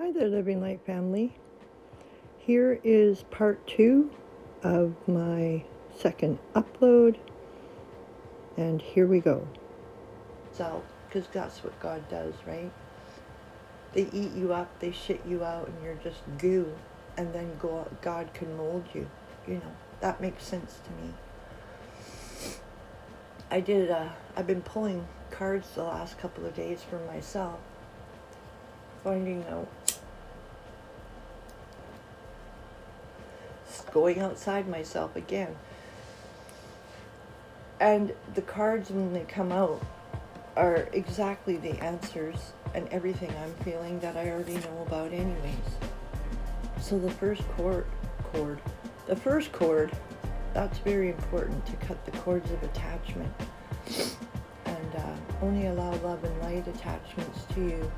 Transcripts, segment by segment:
Hi there, Living Light family. Here is part 2 of my second upload, and here we go. So, because that's what God does, right? They eat you up, they shit you out, and you're just goo, and then God can mold you. That makes sense to me. I've been pulling cards the last couple of days for myself, finding out, going outside myself again. And the cards, when they come out, are exactly the answers and everything I'm feeling that I already know about anyways. So the first chord, that's very important, to cut the cords of attachment and only allow love and light attachments to you.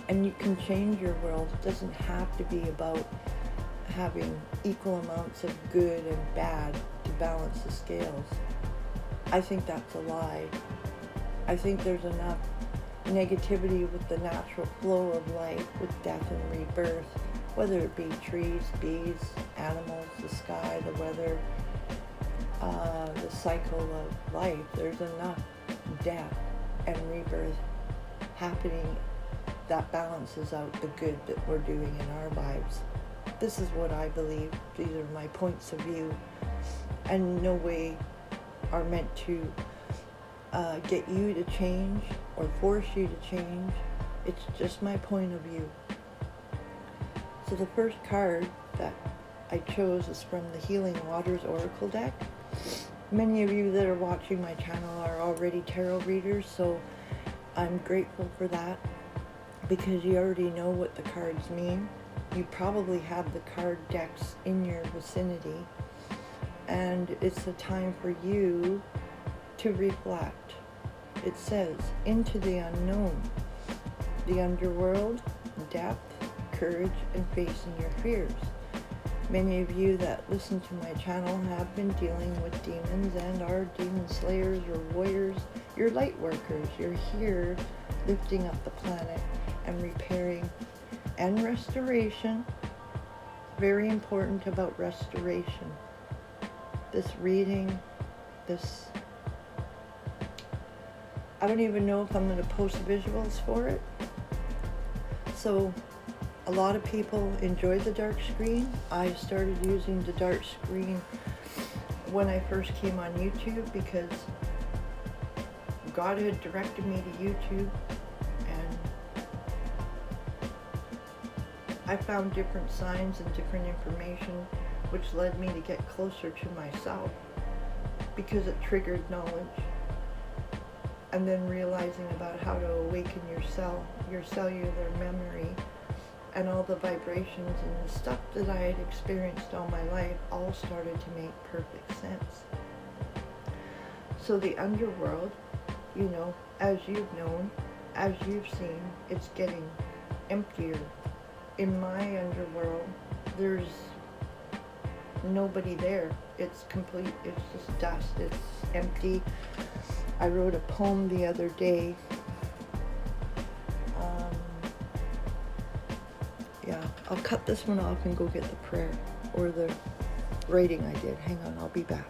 And you can change your world. It doesn't have to be about having equal amounts of good and bad to balance the scales. I think that's a lie. I think there's enough negativity with the natural flow of life, with death and rebirth, whether it be trees, bees, animals, the sky, the weather, the cycle of life. There's enough death and rebirth happening that balances out the good that we're doing in our lives. This is what I believe. These are my points of view, and no way are meant to get you to change or force you to change. It's just my point of view. So the first card that I chose is from the Healing Waters Oracle deck. Many of you that are watching my channel are already tarot readers, so I'm grateful for that, because you already know what the cards mean. You probably have the card decks in your vicinity, and it's a time for you to reflect. It says, into the unknown, the underworld, depth, courage, and facing your fears. Many of you that listen to my channel have been dealing with demons and are demon slayers or warriors. You're light workers. You're here lifting up the planet and repairing and restoration. Very important about restoration. This reading, I don't even know if I'm going to post visuals for it. So a lot of people enjoy the dark screen. I started using the dark screen when I first came on YouTube, because God had directed me to YouTube, and I found different signs and different information, which led me to get closer to myself, because it triggered knowledge. And then realizing about how to awaken your cellular memory, and all the vibrations and the stuff that I had experienced all my life all started to make perfect sense. So the underworld, as you've known, as you've seen, it's getting emptier. In my underworld, there's nobody there. It's complete, it's just dust, it's empty. I wrote a poem the other day. I'll cut this one off and go get the prayer, or the writing I did. Hang on, I'll be back.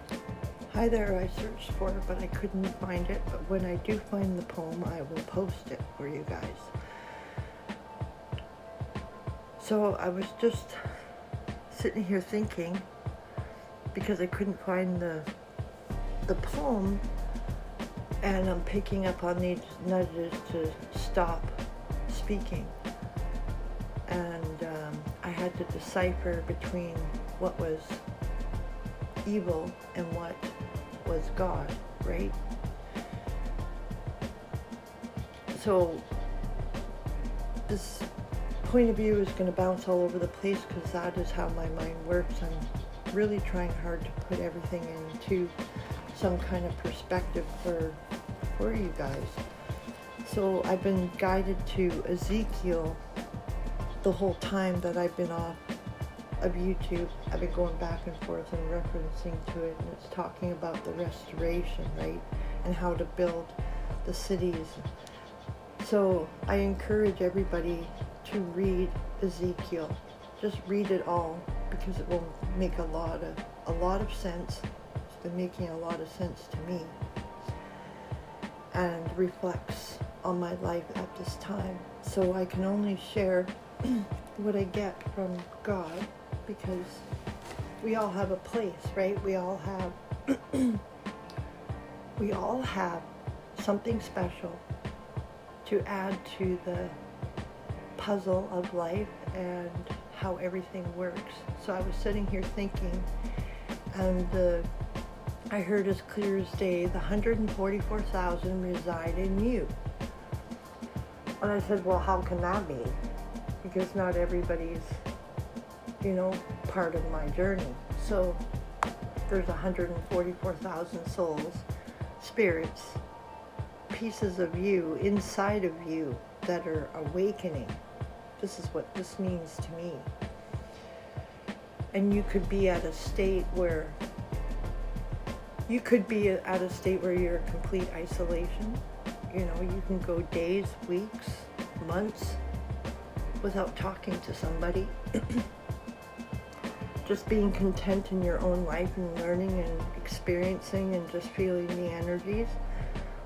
Hi there, I searched for it, but I couldn't find it. But when I do find the poem, I will post it for you guys. So I was just sitting here thinking, because I couldn't find the poem, and I'm picking up on these nudges to stop speaking. And I had to decipher between what was evil and what was God, right? So this point of view is going to bounce all over the place, because that is how my mind works. I'm really trying hard to put everything into some kind of perspective for you guys. So I've been guided to Ezekiel the whole time that I've been off of YouTube. I've been going back and forth and referencing to it, and it's talking about the restoration, right? And how to build the cities. So I encourage everybody to read Ezekiel. Just read it all, because it will make a lot of sense. It's been making a lot of sense to me, and reflects on my life at this time. So I can only share what I get from God, because we all have a place, right? We all have something special to add to the puzzle of life and how everything works. So I was sitting here thinking, and I heard as clear as day, the 144,000 reside in you. And I said, well, how can that be? Because not everybody's, part of my journey. So there's 144,000 souls, spirits, pieces of you inside of you that are awakening. This is what this means to me. And you could be at a state where you're in complete isolation. You can go days, weeks, months without talking to somebody. Just being content in your own life and learning and experiencing and just feeling the energies,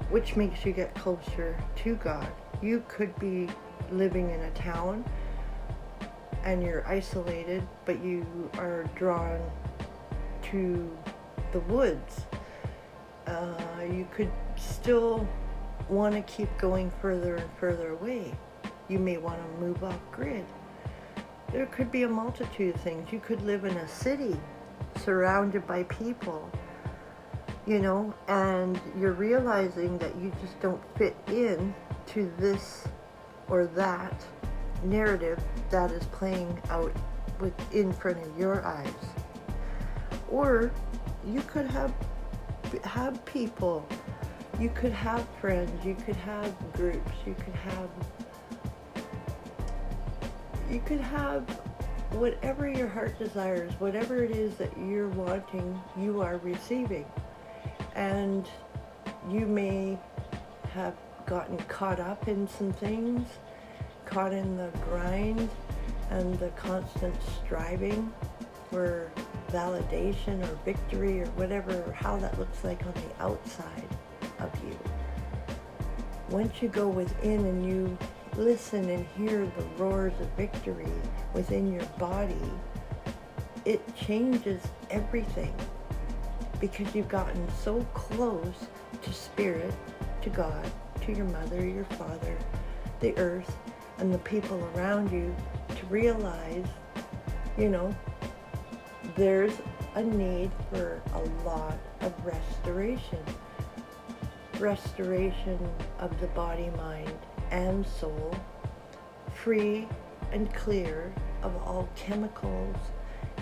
which makes you get closer to God. You could be living in a town and you're isolated, but you are drawn to the woods. You could still want to keep going further and further away. You may want to move off grid. There could be a multitude of things. You could live in a city surrounded by people, and you're realizing that you just don't fit in to this or that narrative that is playing out in front of your eyes. Or you could have people, you could have friends, you could have groups, you could have whatever your heart desires, whatever it is that you're wanting, you are receiving. And you may have gotten caught up in some things, caught in the grind and the constant striving for validation or victory or whatever, or how that looks like on the outside of you. Once you go within and you listen and hear the roars of victory within your body, it changes everything, because you've gotten so close to spirit, to God, to your mother, your father, the earth, and the people around you, to realize, there's a need for a lot of restoration of the body, mind, and soul, free and clear of all chemicals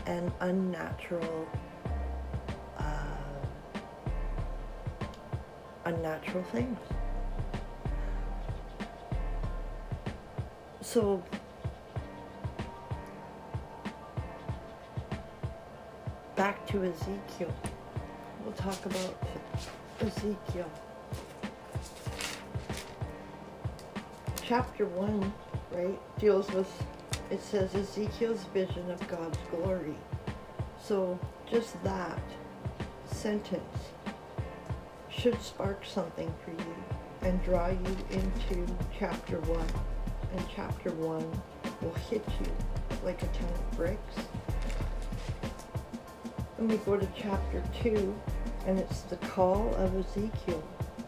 and unnatural things. So back to Ezekiel. We'll talk about Ezekiel. Chapter 1, right, deals with, it says Ezekiel's vision of God's glory. So just that sentence should spark something for you and draw you into chapter 1. And chapter 1 will hit you like a ton of bricks. Then we go to chapter 2, and it's the call of Ezekiel.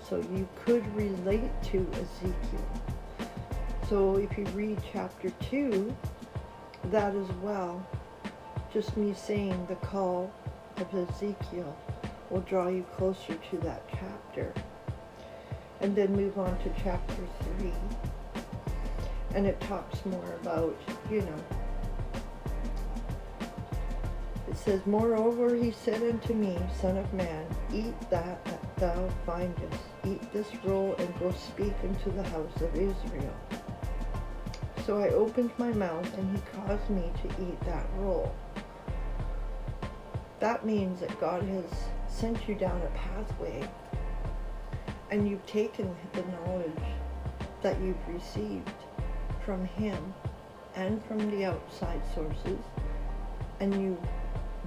So you could relate to Ezekiel. So if you read chapter 2, that as well, just me saying the call of Ezekiel will draw you closer to that chapter. And then move on to chapter 3. And it talks more about, it says, moreover, he said unto me, Son of man, eat that thou findest. Eat this roll and go speak unto the house of Israel. So I opened my mouth, and he caused me to eat that roll. That means that God has sent you down a pathway, and you've taken the knowledge that you've received from him and from the outside sources, and you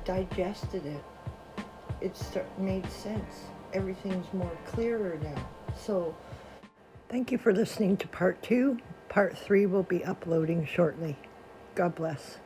digested it, made sense. Everything's more clearer now. So thank you for listening to part 2. Part 3 will be uploading shortly. God bless.